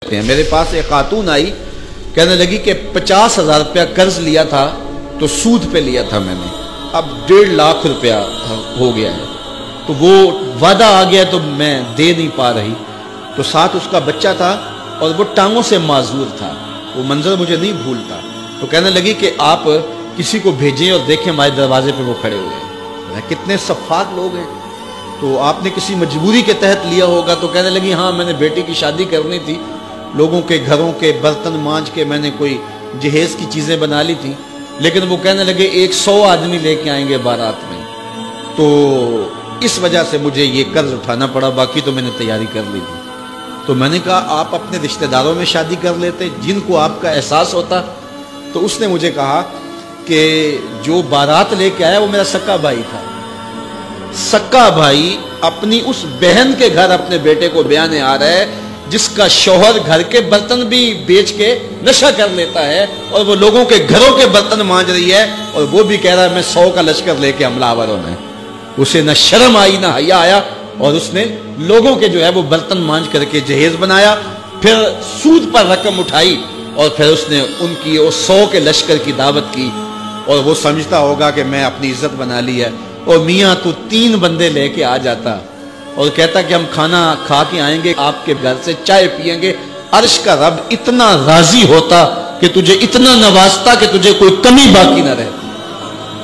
میرے پاس ایک خاتون آئی، کہنے لگی کہ 50,000 روپیہ قرض لیا تھا تو سود پہ لیا تھا میں نے، اب 1.5 لاکھ روپیہ ہو گیا ہے، تو وہ وعدہ آ گیا تو میں دے نہیں پا رہی، تو ساتھ اس کا بچہ تھا اور وہ ٹانگوں سے معذور تھا، وہ منظر مجھے نہیں بھولتا۔ تو کہنے لگی کہ آپ کسی کو بھیجیں اور دیکھیں ہمارے دروازے پہ وہ کھڑے ہوئے ہیں، کتنے صفاق لوگ ہیں، تو آپ نے کسی مجبوری کے تحت لیا ہوگا۔ تو کہنے لگی ہاں میں نے بیٹی کی شادی کرنی تھی، لوگوں کے گھروں کے برتن مانج کے میں نے کوئی جہیز کی چیزیں بنا لی تھی، لیکن وہ کہنے لگے 100 آدمی لے کے آئیں گے بارات میں، تو اس وجہ سے مجھے یہ قرض اٹھانا پڑا، باقی تو میں نے تیاری کر لی تھی۔ تو میں نے کہا آپ اپنے رشتہ داروں میں شادی کر لیتے جن کو آپ کا احساس ہوتا۔ تو اس نے مجھے کہا کہ جو بارات لے کے آیا وہ میرا سکا بھائی تھا، سکا بھائی اپنی اس بہن کے گھر اپنے بیٹے کو بیانے آ رہا ہے جس کا شوہر گھر کے برتن بھی بیچ کے نشہ کر لیتا ہے اور وہ لوگوں کے گھروں کے برتن مانج رہی ہے، اور وہ بھی کہہ رہا ہے میں 100 کا لشکر لے کے حملہ آور ہونا ہے۔ اسے نہ شرم آئی نہ حیا آیا، اور اس نے لوگوں کے جو ہے وہ برتن مانج کر کے جہیز بنایا، پھر سود پر رقم اٹھائی اور پھر اس نے ان کی 100 کے لشکر کی دعوت کی، اور وہ سمجھتا ہوگا کہ میں اپنی عزت بنا لی ہے، اور میاں تو 3 بندے لے کے آ جاتا اور کہتا کہ ہم کھانا کھا کے آئیں گے، آپ کے گھر سے چائے پئیں گے، عرش کا رب اتنا راضی ہوتا کہ تجھے اتنا نوازتا کہ تجھے کوئی کمی باقی نہ رہتی۔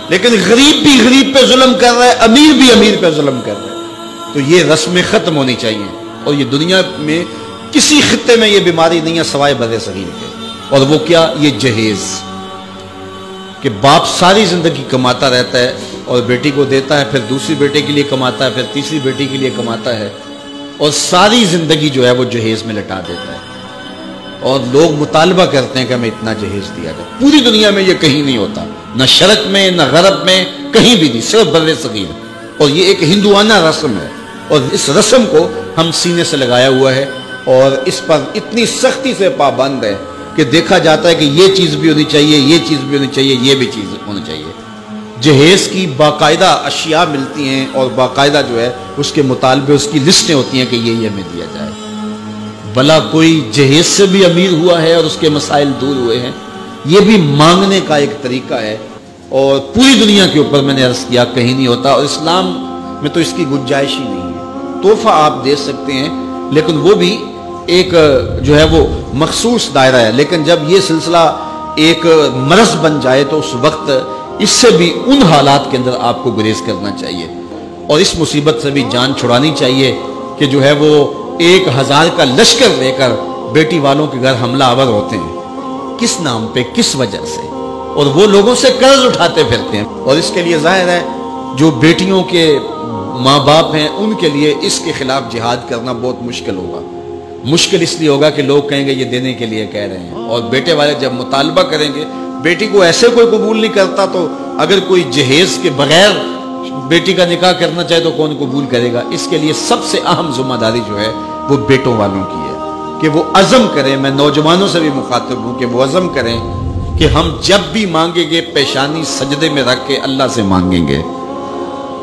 لیکن غریب بھی غریب پہ ظلم کر رہا ہے، امیر بھی امیر پہ ظلم کر رہا ہے، تو یہ رسمیں ختم ہونی چاہیے، اور یہ دنیا میں کسی خطے میں یہ بیماری نہیں ہے سوائے بر صغیر کے۔ اور وہ کیا؟ یہ جہیز، کہ باپ ساری زندگی کماتا رہتا ہے اور بیٹی کو دیتا ہے، پھر دوسری بیٹے کے لیے کماتا ہے، پھر تیسری بیٹی کے لیے کماتا ہے، اور ساری زندگی جو ہے وہ جہیز میں لٹا دیتا ہے، اور لوگ مطالبہ کرتے ہیں کہ ہمیں اتنا جہیز دیا جائے۔ پوری دنیا میں یہ کہیں نہیں ہوتا، نہ شرق میں نہ غرب میں، کہیں بھی نہیں، صرف بر صغیر، اور یہ ایک ہندوانہ رسم ہے، اور اس رسم کو ہم سینے سے لگایا ہوا ہے، اور اس پر اتنی سختی سے پابند ہے کہ دیکھا جاتا ہے کہ یہ چیز بھی ہونی چاہیے، یہ چیز بھی ہونی چاہیے، یہ بھی چیز ہونی چاہیے۔ جہیز کی باقاعدہ اشیاء ملتی ہیں، اور باقاعدہ جو ہے اس کے مطالبے، اس کی لسٹیں ہوتی ہیں کہ یہ ہمیں دیا جائے۔ بھلا کوئی جہیز سے بھی امیر ہوا ہے اور اس کے مسائل دور ہوئے ہیں؟ یہ بھی مانگنے کا ایک طریقہ ہے، اور پوری دنیا کے اوپر میں نے عرض کیا کہیں نہیں ہوتا، اور اسلام میں تو اس کی گنجائش ہی نہیں ہے۔ تحفہ آپ دے سکتے ہیں، لیکن وہ بھی ایک جو ہے وہ مخصوص دائرہ ہے، لیکن جب یہ سلسلہ ایک مرض بن جائے تو اس وقت اس سے بھی ان حالات کے اندر آپ کو گریز کرنا چاہیے، اور اس مصیبت سے بھی جان چھڑانی چاہیے کہ جو ہے وہ 1000 کا لشکر لے کر بیٹی والوں کے گھر حملہ آور ہوتے ہیں، کس نام پہ، کس وجہ سے، اور وہ لوگوں سے قرض اٹھاتے پھرتے ہیں۔ اور اس کے لیے ظاہر ہے جو بیٹیوں کے ماں باپ ہیں ان کے لیے اس کے خلاف جہاد کرنا بہت مشکل ہوگا۔ مشکل اس لیے ہوگا کہ لوگ کہیں گے یہ دینے کے لیے کہہ رہے ہیں، اور بیٹے والے جب مطالبہ کریں گے، بیٹی کو ایسے کوئی قبول نہیں کرتا، تو اگر کوئی جہیز کے بغیر بیٹی کا نکاح کرنا چاہے تو کون قبول کرے گا؟ اس کے لیے سب سے اہم ذمہ داری جو ہے وہ بیٹوں والوں کی ہے کہ وہ عزم کریں۔ میں نوجوانوں سے بھی مخاطب ہوں کہ وہ عزم کریں کہ ہم جب بھی مانگیں گے پیشانی سجدے میں رکھ کے اللہ سے مانگیں گے،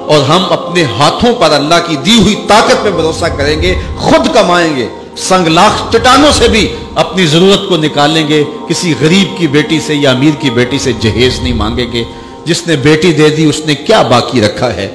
اور ہم اپنے ہاتھوں پر اللہ کی دی ہوئی طاقت پہ بھروسہ کریں گے، خود کمائیں گے، سنگ لاکھ چٹانوں سے بھی اپنی ضرورت کو نکالیں گے، کسی غریب کی بیٹی سے یا امیر کی بیٹی سے جہیز نہیں مانگیں گے۔ جس نے بیٹی دے دی اس نے کیا باقی رکھا ہے؟